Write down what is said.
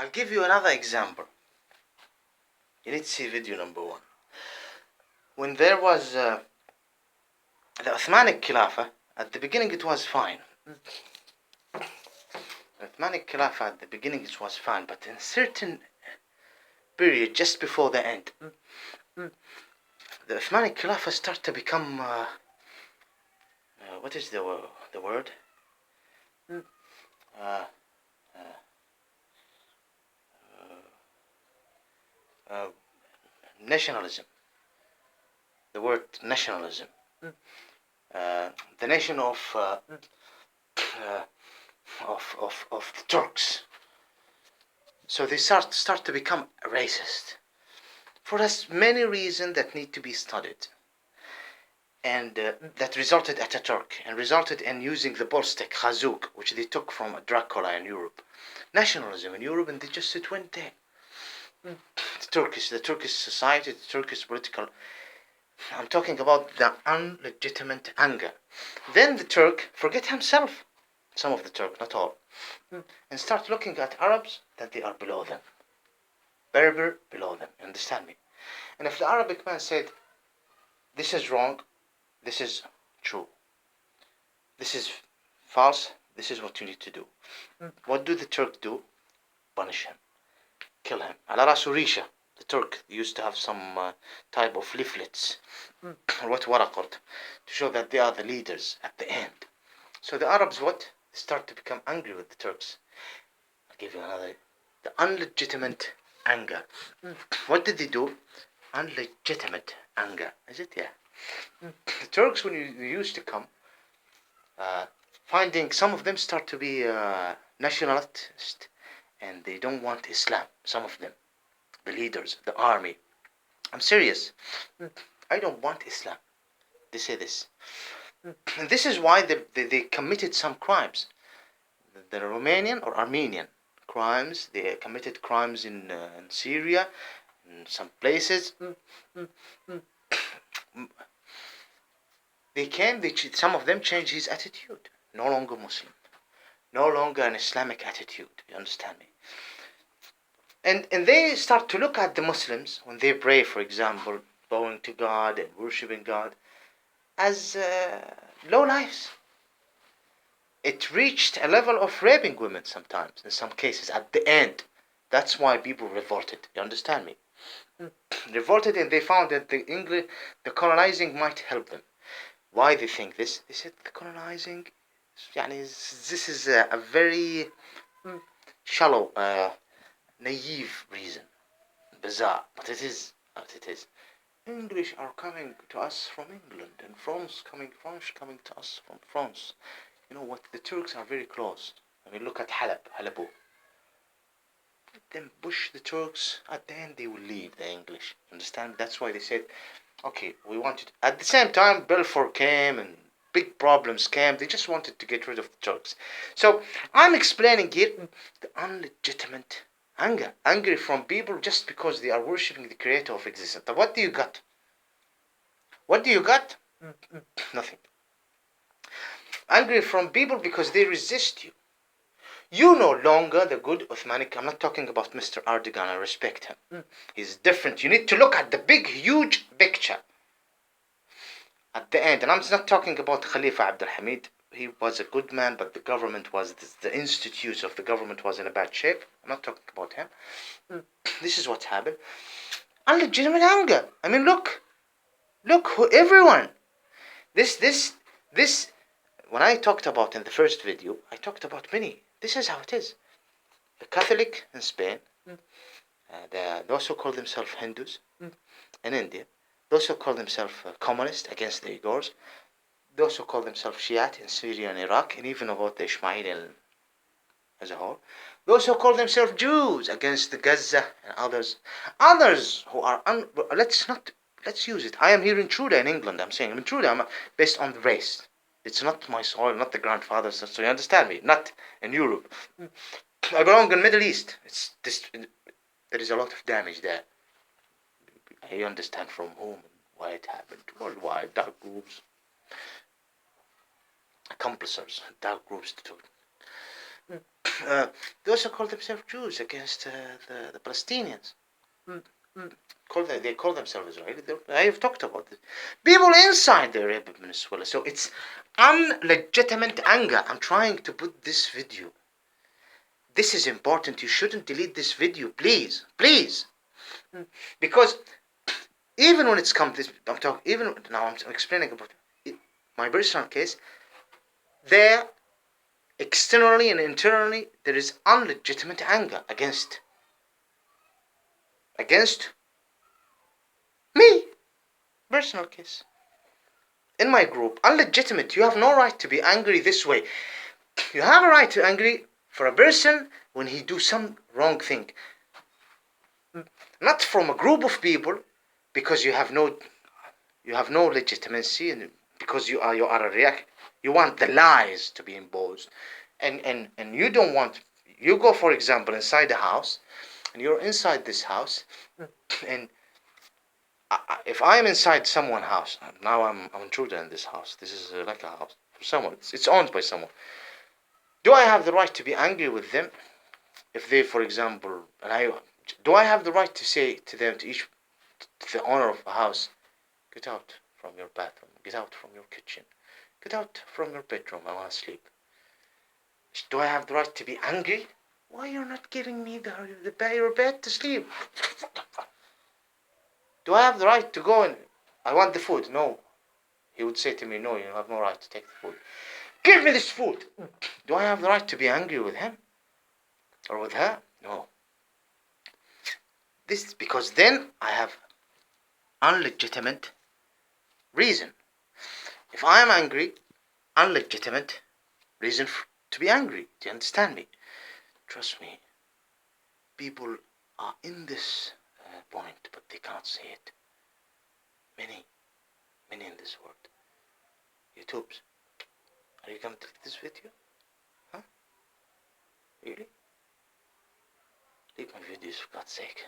I'll give you another example. You need to see video number 1. When there was the Uthmanic Khilafah, at the beginning it was fine. The Uthmanic Khilafah at the beginning it was fine, but in a certain period, just before the end, the Uthmanic Khilafah started to become, what is the word? Nationalism. The word nationalism. The nation of the Turks. So they start to become racist for as many reasons that need to be studied, and that resulted at Ataturk and resulted in using the ball stick Khazuk, which they took from Dracula in Europe. Nationalism in Europe, and they just went there. The Turkish society, the Turkish political. I'm talking about the unlegitimate anger. Then the Turk forget himself, some of the Turk, not all, and start looking at Arabs that they are below them. Berber below them, understand me? And if the Arabic man said, this is wrong, this is true, this is false, this is what you need to do. What do the Turk do? Punish him, kill him. Ala rasu risha. The Turk used to have some type of leaflets, what waraqat, to show that they are the leaders at the end. So the Arabs start to become angry with the Turks. I'll give you another. The unlegitimate anger. What did they do? Unlegitimate anger. Is it? Yeah. The Turks, when you used to come, finding some of them start to be nationalist, and they don't want Islam. Some of them. The leaders, the army. I'm serious. I don't want Islam. They say this. And this is why they committed some crimes. The Romanian or Armenian crimes. They committed crimes in Syria, in some places. Some of them changed his attitude. No longer Muslim. No longer an Islamic attitude. You understand me? And they start to look at the Muslims when they pray, for example, bowing to God and worshipping God, as low lives. It reached a level of raping women sometimes, in some cases, at the end. That's why people revolted. You understand me? Revolted, and they found that the colonizing might help them. Why they think this? They said the colonizing, this is a very shallow, naive reason, bizarre, but it is what it is. English are coming to us from England, and French coming to us from France. You know what? The Turks are very close. I mean, look at Halabou. Let them push the Turks. At the end, they will leave the English. Understand? That's why they said, okay, we wanted. At the same time, Balfour came and big problems came. They just wanted to get rid of the Turks. So I'm explaining here the unlegitimate anger. Angry from people just because they are worshipping the creator of existence. But what do you got? What do you got? Nothing. Angry from people because they resist you. You no longer the good Uthmanic. I'm not talking about Mr. Erdogan. I respect him. He's different. You need to look at the big, huge picture. At the end, and I'm not talking about Khalifa Abdul Hamid. He was a good man, but the government was, the institutes of the government was in a bad shape. I'm not talking about him. This is what happened. Unlegitimate anger. I mean, look, everyone. This, when I talked about in the first video, I talked about many. This is how it is. The Catholic in Spain, they also call themselves Hindus in India. They also call themselves communist against the Uyghurs. They also call themselves Shiite in Syria and Iraq, and even about the Ismaili as a whole. They also call themselves Jews against the Gaza and others. Others who are let's use it. I am here in Truda in England. I'm saying in Truda, I'm based on the race. It's not my soil, not the grandfathers. So you understand me? Not in Europe. I belong in Middle East. There is a lot of damage there. I understand from whom and why it happened. Worldwide, dark groups, accomplices, dark groups too. They also call themselves Jews against the Palestinians. They call themselves Israeli. I have talked about this. People inside the Arab Peninsula. So it's unlegitimate anger. I'm trying to put this video. This is important. You shouldn't delete this video, please, please, because even when it's come this, I'm talking. Even now, I'm explaining about it, my personal case. There, externally and internally, there is unlegitimate anger against me. Personal case. In my group, unlegitimate. You have no right to be angry this way. You have a right to angry for a person when he do some wrong thing. Not from a group of people, because you have no legitimacy, and because you are a react. You want the lies to be imposed, and you don't want. You go, for example, inside the house, and you're inside this house, and if I'm inside someone's house, now I'm intruder in this house. This is like a house for someone. It's owned by someone. Do I have the right to be angry with them if they, for example, do I have the right to say to them, to the owner of a house, get out from your bathroom, get out from your kitchen, get out from your bedroom, I want to sleep. Do I have the right to be angry? Why you're not giving me your bed to sleep? Do I have the right to go and I want the food? No. He would say to me, no, you have no right to take the food. Give me this food. Do I have the right to be angry with him? Or with her? No. This is because then I have unlegitimate reason. If I am angry, unlegitimate reason to be angry. Do you understand me? Trust me. People are in this point, but they can't say it. Many in this world. YouTubes. Are you going to delete this video? Huh? Really? Delete my videos, for God's sake.